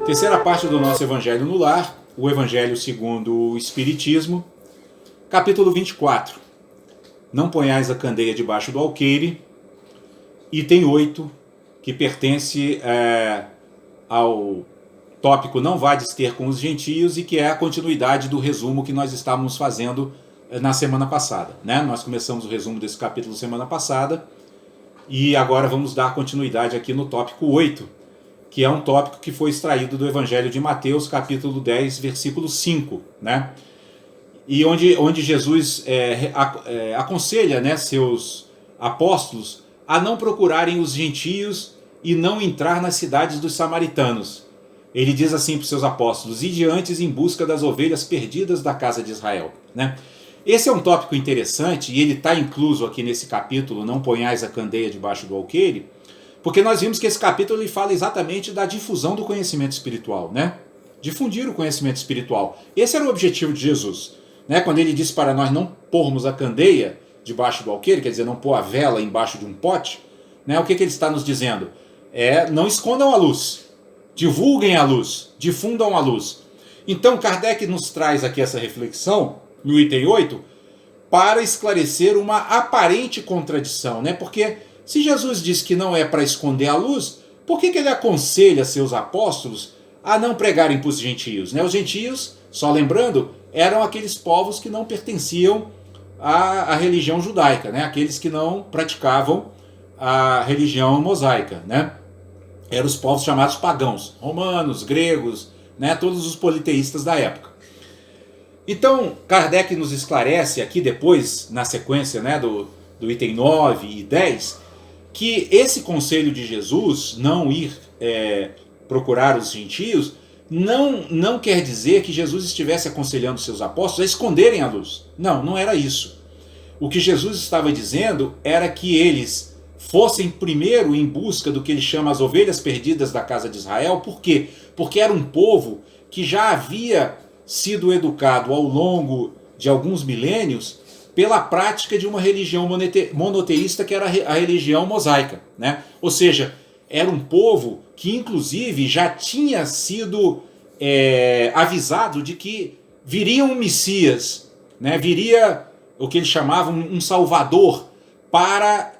Terceira parte do nosso Evangelho no Lar, o Evangelho segundo o Espiritismo, capítulo 24. Não ponhais a candeia debaixo do alqueire, item 8, que pertence ao tópico Não vades ter com os gentios e que é a continuidade do resumo que nós estávamos fazendo na semana passada, né? Nós começamos o resumo desse capítulo semana passada e agora vamos dar continuidade aqui no tópico 8, que é um tópico que foi extraído do Evangelho de Mateus, capítulo 10, versículo 5, né? E onde Jesus aconselha, né, seus apóstolos a não procurarem os gentios e não entrar nas cidades dos samaritanos. Ele diz assim para os seus apóstolos: ide antes em busca das ovelhas perdidas da casa de Israel, né? Esse é um tópico interessante e ele está incluso aqui nesse capítulo, Não ponhais a candeia debaixo do alqueire, porque nós vimos que esse capítulo ele fala exatamente da difusão do conhecimento espiritual, né? Difundir o conhecimento espiritual. Esse era o objetivo de Jesus, né? Quando ele disse para nós não pormos a candeia debaixo do alqueire, quer dizer, não pôr a vela embaixo de um pote, né? O que ele está nos dizendo? Não escondam a luz, divulguem a luz, difundam a luz. Então Kardec nos traz aqui essa reflexão no item 8 para esclarecer uma aparente contradição, né? Porque se Jesus diz que não é para esconder a luz, por que ele aconselha seus apóstolos a não pregarem para os gentios, né? Os gentios, só lembrando, eram aqueles povos que não pertenciam à religião judaica, né? Aqueles que não praticavam a religião mosaica, né? Eram os povos chamados pagãos, romanos, gregos, né? Todos os politeístas da época. Então, Kardec nos esclarece aqui depois, na sequência, né, do item 9 e 10, que esse conselho de Jesus, não ir procurar os gentios, não quer dizer que Jesus estivesse aconselhando seus apóstolos a esconderem a luz. Não, não era isso. O que Jesus estava dizendo era que eles fossem primeiro em busca do que ele chama as ovelhas perdidas da casa de Israel. Por quê? Porque era um povo que já havia sido educado ao longo de alguns milênios pela prática de uma religião monoteísta que era a religião mosaica, né? Ou seja, era um povo que inclusive já tinha sido avisado de que viria um Messias, né? Viria o que eles chamavam um Salvador para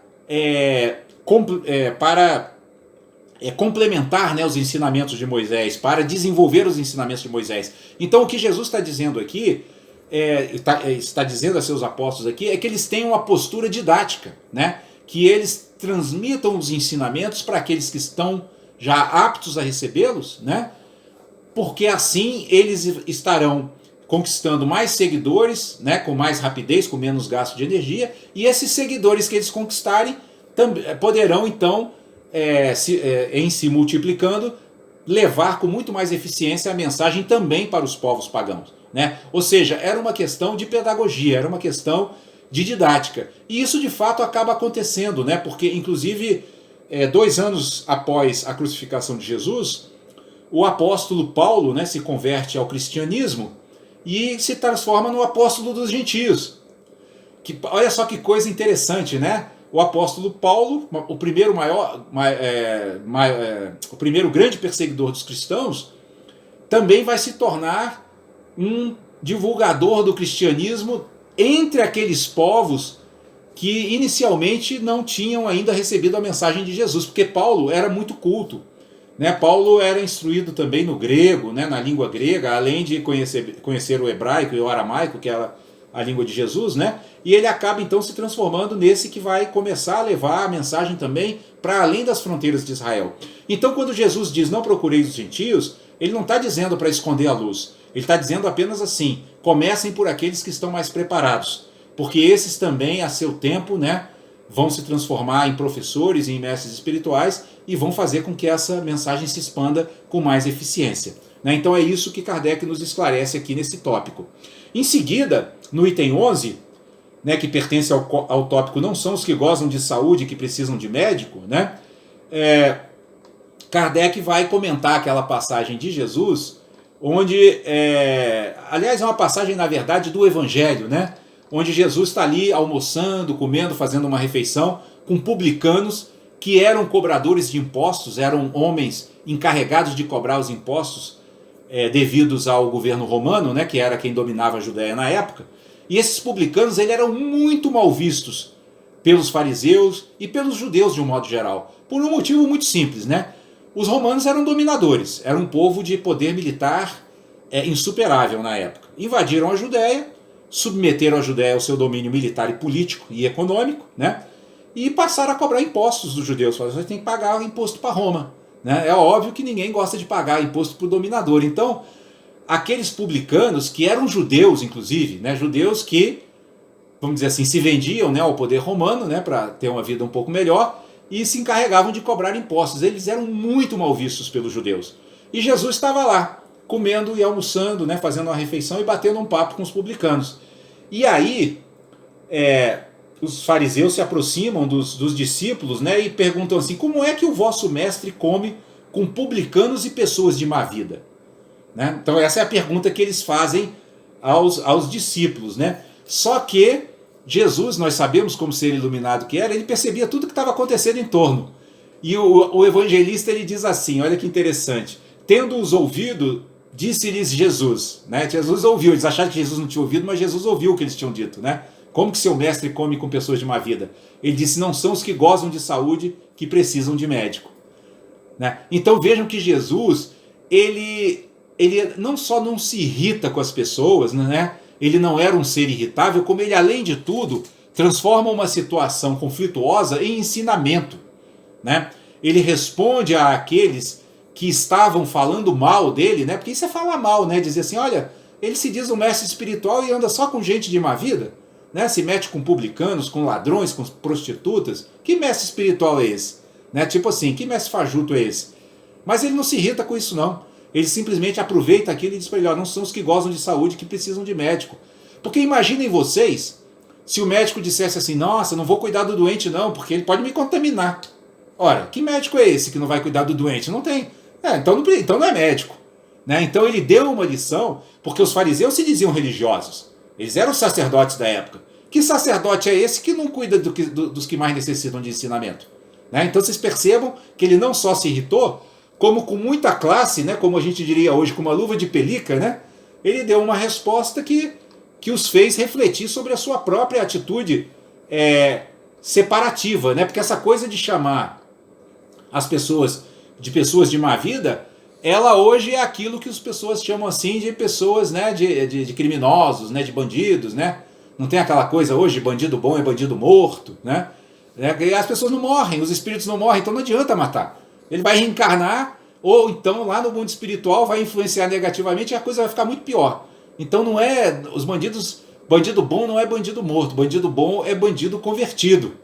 complementar, né, os ensinamentos de Moisés, para desenvolver os ensinamentos de Moisés. Então o que Jesus está dizendo aqui, está dizendo a seus apóstolos aqui, é que eles tenham uma postura didática, né? Que eles transmitam os ensinamentos para aqueles que estão já aptos a recebê-los, né? Porque assim eles estarão conquistando mais seguidores, né? Com mais rapidez, com menos gasto de energia, e esses seguidores que eles conquistarem poderão então, em se multiplicando, levar com muito mais eficiência a mensagem também para os povos pagãos, né? Ou seja, era uma questão de pedagogia, era uma questão de didática. E isso de fato acaba acontecendo, né? Porque inclusive 2 anos após a crucificação de Jesus, o apóstolo Paulo, né, se converte ao cristianismo e se transforma no apóstolo dos gentios. Olha só que coisa interessante, né? O apóstolo Paulo, o primeiro o primeiro grande perseguidor dos cristãos, também vai se tornar um divulgador do cristianismo entre aqueles povos que inicialmente não tinham ainda recebido a mensagem de Jesus, porque Paulo era muito culto, né? Paulo era instruído também no grego, né, na língua grega, além de conhecer o hebraico e o aramaico, que era a língua de Jesus, né? E ele acaba então se transformando nesse que vai começar a levar a mensagem também para além das fronteiras de Israel. Então quando Jesus diz não procureis os gentios, ele não está dizendo para esconder a luz, ele está dizendo apenas assim: comecem por aqueles que estão mais preparados, porque esses também a seu tempo, né, vão se transformar em professores e em mestres espirituais e vão fazer com que essa mensagem se expanda com mais eficiência, né? Então é isso que Kardec nos esclarece aqui nesse tópico. Em seguida, no item 11, né, que pertence ao tópico Não são os que gozam de saúde que precisam de médico, né? Kardec vai comentar aquela passagem de Jesus, onde, aliás, é uma passagem, na verdade, do Evangelho, né? Onde Jesus está ali almoçando, comendo, fazendo uma refeição com publicanos que eram cobradores de impostos, eram homens encarregados de cobrar os impostos devidos ao governo romano, né, que era quem dominava a Judéia na época. E esses publicanos eram muito mal vistos pelos fariseus e pelos judeus de um modo geral, por um motivo muito simples, né? Os romanos eram dominadores, era um povo de poder militar insuperável na época. Invadiram a Judéia, submeteram a Judéia ao seu domínio militar e político e econômico, né? E passaram a cobrar impostos dos judeus. Falaram, você tem que pagar imposto para Roma, né? É óbvio que ninguém gosta de pagar imposto para o dominador. Então, aqueles publicanos, que eram judeus, inclusive, né? Judeus que, vamos dizer assim, se vendiam, né, ao poder romano, né, para ter uma vida um pouco melhor, e se encarregavam de cobrar impostos. Eles eram muito mal vistos pelos judeus. E Jesus estava lá, comendo e almoçando, né, fazendo uma refeição e batendo um papo com os publicanos. E aí, os fariseus se aproximam dos discípulos, né, e perguntam assim, como é que o vosso mestre come com publicanos e pessoas de má vida? Né? Então essa é a pergunta que eles fazem aos discípulos, né? Só que Jesus, nós sabemos como ser iluminado que era, ele percebia tudo que estava acontecendo em torno. E o evangelista ele diz assim, olha que interessante, tendo-os ouvido, disse-lhes Jesus, né? Jesus ouviu, eles acharam que Jesus não tinha ouvido, mas Jesus ouviu o que eles tinham dito, né? Como que seu mestre come com pessoas de má vida? Ele disse, não são os que gozam de saúde que precisam de médico, né? Então vejam que Jesus, ele não só não se irrita com as pessoas, né? Ele não era um ser irritável, como ele, além de tudo, transforma uma situação conflituosa em ensinamento, né? Ele responde àqueles que estavam falando mal dele, né? Porque isso é falar mal, né? Dizer assim, olha, ele se diz um mestre espiritual e anda só com gente de má vida, né? Se mete com publicanos, com ladrões, com prostitutas. Que mestre espiritual é esse? Né? Tipo assim, que mestre fajuto é esse? Mas ele não se irrita com isso, não. Ele simplesmente aproveita aquilo e diz para ele, ó, não são os que gozam de saúde que precisam de médico. Porque imaginem vocês, se o médico dissesse assim, nossa, não vou cuidar do doente não, porque ele pode me contaminar. Ora, que médico é esse que não vai cuidar do doente? Não tem. Então não é médico. Né? Então ele deu uma lição, porque os fariseus se diziam religiosos. Eles eram sacerdotes da época. Que sacerdote é esse que não cuida dos que mais necessitam de ensinamento? Né? Então vocês percebam que ele não só se irritou, como com muita classe, né, como a gente diria hoje, com uma luva de pelica, né, ele deu uma resposta que os fez refletir sobre a sua própria atitude separativa, né, porque essa coisa de chamar as pessoas de má vida, ela hoje é aquilo que as pessoas chamam assim de pessoas, né, de criminosos, né, de bandidos, né, não tem aquela coisa hoje de bandido bom é bandido morto, né, e as pessoas não morrem, os espíritos não morrem, então não adianta matar. Ele vai reencarnar, ou então lá no mundo espiritual vai influenciar negativamente e a coisa vai ficar muito pior. Então não é, os bandidos, bandido bom não é bandido morto, bandido bom é bandido convertido,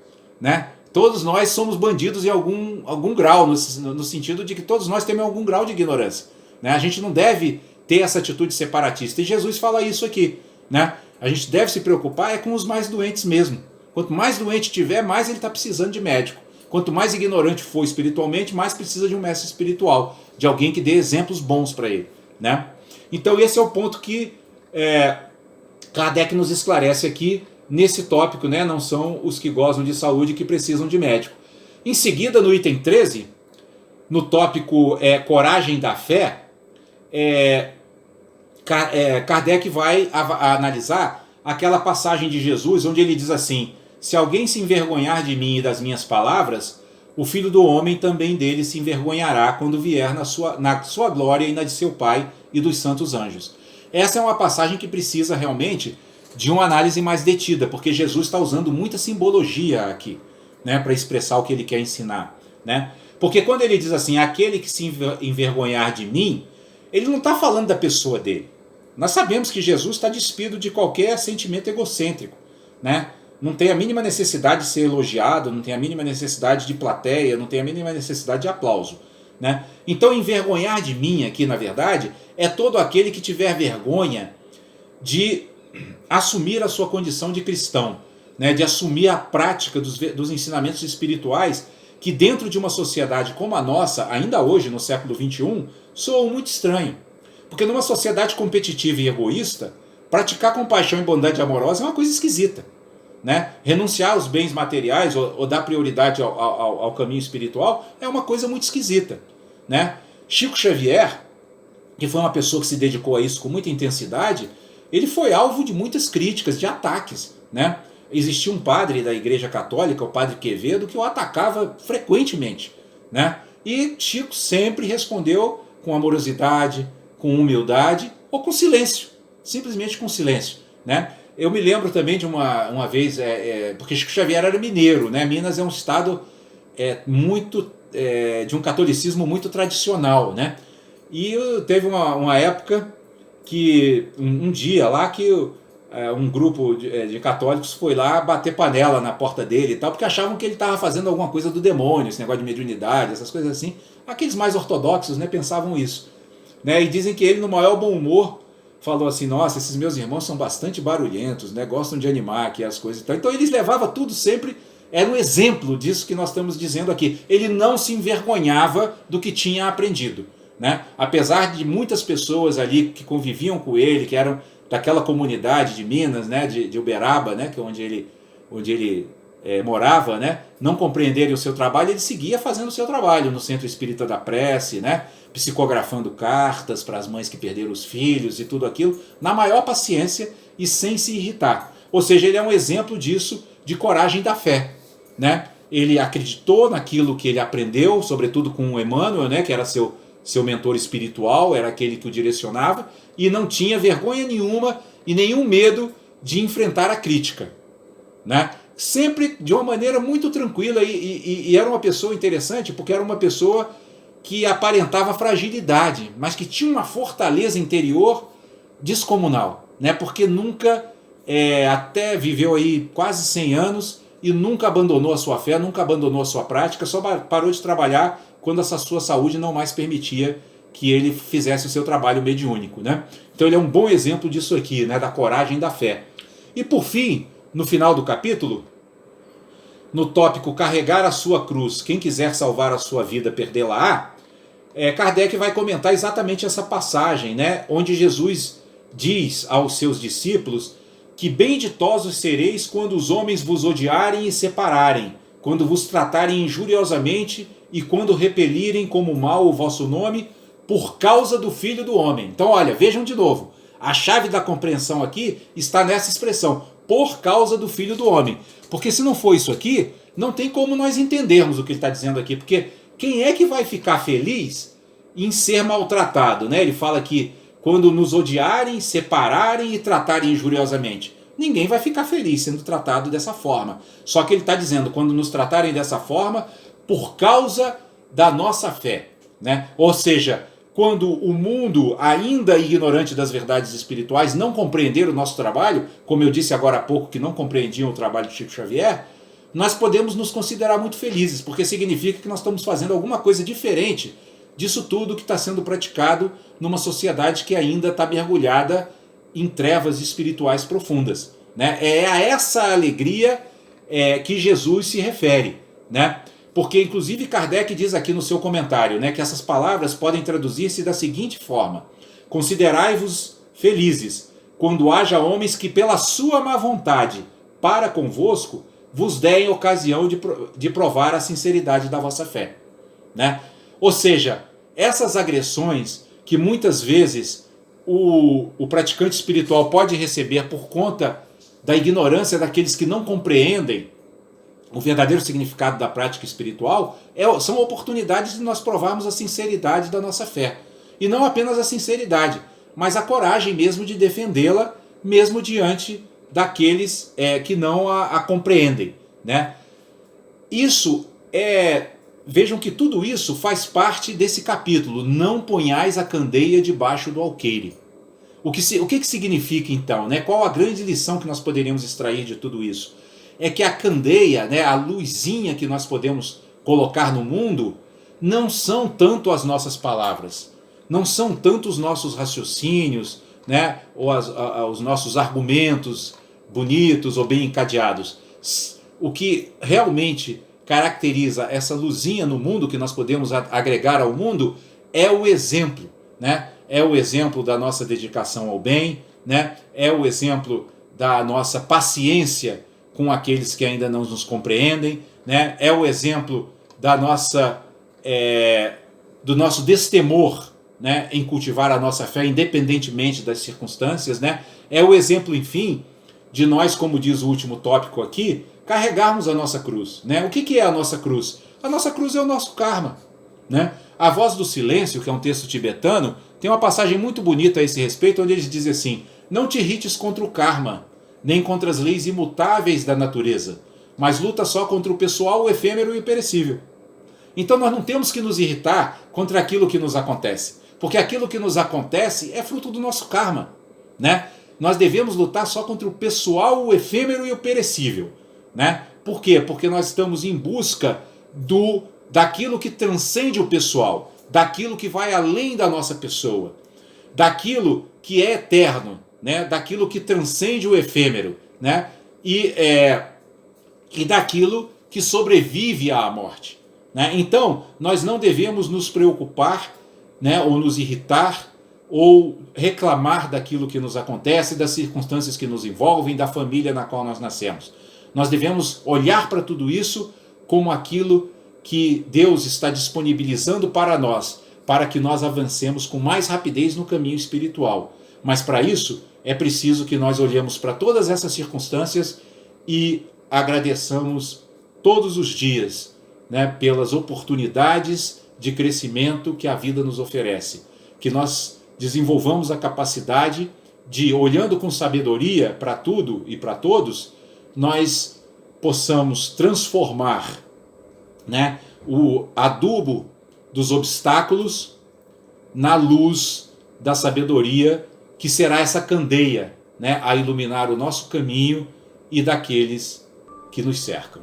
né? Todos nós somos bandidos em algum grau, no sentido de que todos nós temos algum grau de ignorância, né? A gente não deve ter essa atitude separatista, e Jesus fala isso aqui, né? A gente deve se preocupar com os mais doentes mesmo. Quanto mais doente tiver, mais ele está precisando de médico. Quanto mais ignorante for espiritualmente, mais precisa de um mestre espiritual, de alguém que dê exemplos bons para ele, né? Então esse é o ponto que Kardec nos esclarece aqui nesse tópico, né? Não são os que gozam de saúde que precisam de médico. Em seguida, no item 13, no tópico coragem da fé, Kardec vai analisar aquela passagem de Jesus onde ele diz assim, se alguém se envergonhar de mim e das minhas palavras, o Filho do Homem também dele se envergonhará quando vier na sua glória e na de seu Pai e dos santos anjos. Essa é uma passagem que precisa realmente de uma análise mais detida, porque Jesus está usando muita simbologia aqui, né, para expressar o que ele quer ensinar, né? Porque quando ele diz assim, aquele que se envergonhar de mim, ele não está falando da pessoa dele. Nós sabemos que Jesus está despido de qualquer sentimento egocêntrico, né? Não tem a mínima necessidade de ser elogiado, não tem a mínima necessidade de plateia, não tem a mínima necessidade de aplauso, né? Então envergonhar de mim aqui, na verdade, é todo aquele que tiver vergonha de assumir a sua condição de cristão, né? De assumir a prática dos ensinamentos espirituais que dentro de uma sociedade como a nossa, ainda hoje no século XXI, soam muito estranho. Porque numa sociedade competitiva e egoísta, praticar compaixão e bondade amorosa é uma coisa esquisita. né? Renunciar aos bens materiais ou dar prioridade ao caminho espiritual é uma coisa muito esquisita, né? Chico Xavier, que foi uma pessoa que se dedicou a isso com muita intensidade, ele foi alvo de muitas críticas, de ataques, né? Existia um padre da Igreja Católica, o padre Quevedo, que o atacava frequentemente, né? E Chico sempre respondeu com amorosidade, com humildade ou com silêncio, simplesmente com silêncio, né? Eu me lembro também de uma vez, porque Chico Xavier era mineiro, né? Minas é um estado muito de um catolicismo muito tradicional, né? E teve uma época que um dia lá que um grupo de católicos foi lá bater panela na porta dele e tal, porque achavam que ele estava fazendo alguma coisa do demônio, esse negócio de mediunidade, essas coisas assim. Aqueles mais ortodoxos, né, pensavam isso, né? E dizem que ele, no maior bom humor, falou assim: nossa, esses meus irmãos são bastante barulhentos, né? Gostam de animar aqui as coisas e tal. Então eles levavam tudo sempre, era um exemplo disso que nós estamos dizendo aqui. Ele não se envergonhava do que tinha aprendido, né? Apesar de muitas pessoas ali que conviviam com ele, que eram daquela comunidade de Minas, né, de Uberaba, né, que é onde ele morava, né, não compreenderem o seu trabalho, ele seguia fazendo o seu trabalho no Centro Espírita da Prece, né, psicografando cartas para as mães que perderam os filhos e tudo aquilo, na maior paciência e sem se irritar. Ou seja, ele é um exemplo disso, de coragem da fé, né? Ele acreditou naquilo que ele aprendeu, sobretudo com o Emmanuel, né, que era seu mentor espiritual, era aquele que o direcionava, e não tinha vergonha nenhuma e nenhum medo de enfrentar a crítica, né? Sempre de uma maneira muito tranquila, e era uma pessoa interessante, porque era uma pessoa que aparentava fragilidade, mas que tinha uma fortaleza interior descomunal, né? Porque nunca, até viveu aí quase 100 anos e nunca abandonou a sua fé, nunca abandonou a sua prática, só parou de trabalhar quando essa sua saúde não mais permitia que ele fizesse o seu trabalho mediúnico, né? Então ele é um bom exemplo disso aqui, né? Da coragem da fé. E por fim, no final do capítulo, no tópico carregar a sua cruz, quem quiser salvar a sua vida, perdê-la-á, Kardec vai comentar exatamente essa passagem, né? Onde Jesus diz aos seus discípulos que benditosos sereis quando os homens vos odiarem e separarem, quando vos tratarem injuriosamente e quando repelirem como mal o vosso nome, por causa do Filho do Homem. Então, olha, vejam de novo. A chave da compreensão aqui está nessa expressão, por causa do Filho do Homem. Porque se não for isso aqui, não tem como nós entendermos o que ele está dizendo aqui. Porque quem é que vai ficar feliz em ser maltratado, né? Ele fala que quando nos odiarem, separarem e tratarem injuriosamente. Ninguém vai ficar feliz sendo tratado dessa forma. Só que ele está dizendo, quando nos tratarem dessa forma, por causa da nossa fé, né? Ou seja, quando o mundo, ainda ignorante das verdades espirituais, não compreender o nosso trabalho, como eu disse agora há pouco que não compreendiam o trabalho de Chico Xavier, nós podemos nos considerar muito felizes, porque significa que nós estamos fazendo alguma coisa diferente disso tudo que está sendo praticado numa sociedade que ainda está mergulhada em trevas espirituais profundas, né? É a essa alegria que Jesus se refere, né? Porque, inclusive, Kardec diz aqui no seu comentário, né, que essas palavras podem traduzir-se da seguinte forma: considerai-vos felizes quando haja homens que, pela sua má vontade para convosco, vos deem ocasião de provar a sinceridade da vossa fé, né? Ou seja, essas agressões que muitas vezes o praticante espiritual pode receber por conta da ignorância daqueles que não compreendem o verdadeiro significado da prática espiritual, são oportunidades de nós provarmos a sinceridade da nossa fé. E não apenas a sinceridade, mas a coragem mesmo de defendê-la, mesmo diante daqueles que não a compreendem, né? Isso vejam que tudo isso faz parte desse capítulo. Não ponhais a candeia debaixo do alqueire. O que significa então, né? Qual a grande lição que nós poderíamos extrair de tudo isso? É que a candeia, né, a luzinha que nós podemos colocar no mundo, não são tanto as nossas palavras, não são tanto os nossos raciocínios, né, ou os nossos argumentos bonitos ou bem encadeados. O que realmente caracteriza essa luzinha no mundo que nós podemos agregar ao mundo é o exemplo, né? É o exemplo da nossa dedicação ao bem, né? É o exemplo da nossa paciência com aqueles que ainda não nos compreendem, né? É o exemplo da nossa, do nosso destemor, né, em cultivar a nossa fé independentemente das circunstâncias, né? É o exemplo, enfim, de nós, como diz o último tópico aqui, carregarmos a nossa cruz, né? O que é a nossa cruz? A nossa cruz é o nosso karma, né? A Voz do Silêncio, que é um texto tibetano, tem uma passagem muito bonita a esse respeito, onde eles dizem assim: não te irrites contra o karma, nem contra as leis imutáveis da natureza, mas luta só contra o pessoal, o efêmero e o perecível. Então nós não temos que nos irritar contra aquilo que nos acontece, porque aquilo que nos acontece é fruto do nosso karma, né? Nós devemos lutar só contra o pessoal, o efêmero e o perecível, né? Por quê? Porque nós estamos em busca daquilo que transcende o pessoal, daquilo que vai além da nossa pessoa, daquilo que é eterno, né? Daquilo que transcende o efêmero, né? E daquilo que sobrevive à morte, né? Então, nós não devemos nos preocupar, né, ou nos irritar, ou reclamar daquilo que nos acontece, das circunstâncias que nos envolvem, da família na qual nós nascemos. Nós devemos olhar para tudo isso como aquilo que Deus está disponibilizando para nós, para que nós avancemos com mais rapidez no caminho espiritual. Mas para isso é preciso que nós olhemos para todas essas circunstâncias e agradeçamos todos os dias, né, pelas oportunidades de crescimento que a vida nos oferece. Que nós desenvolvamos a capacidade de, olhando com sabedoria para tudo e para todos, nós possamos transformar, né, o adubo dos obstáculos na luz da sabedoria, que será essa candeia, né, a iluminar o nosso caminho e daqueles que nos cercam.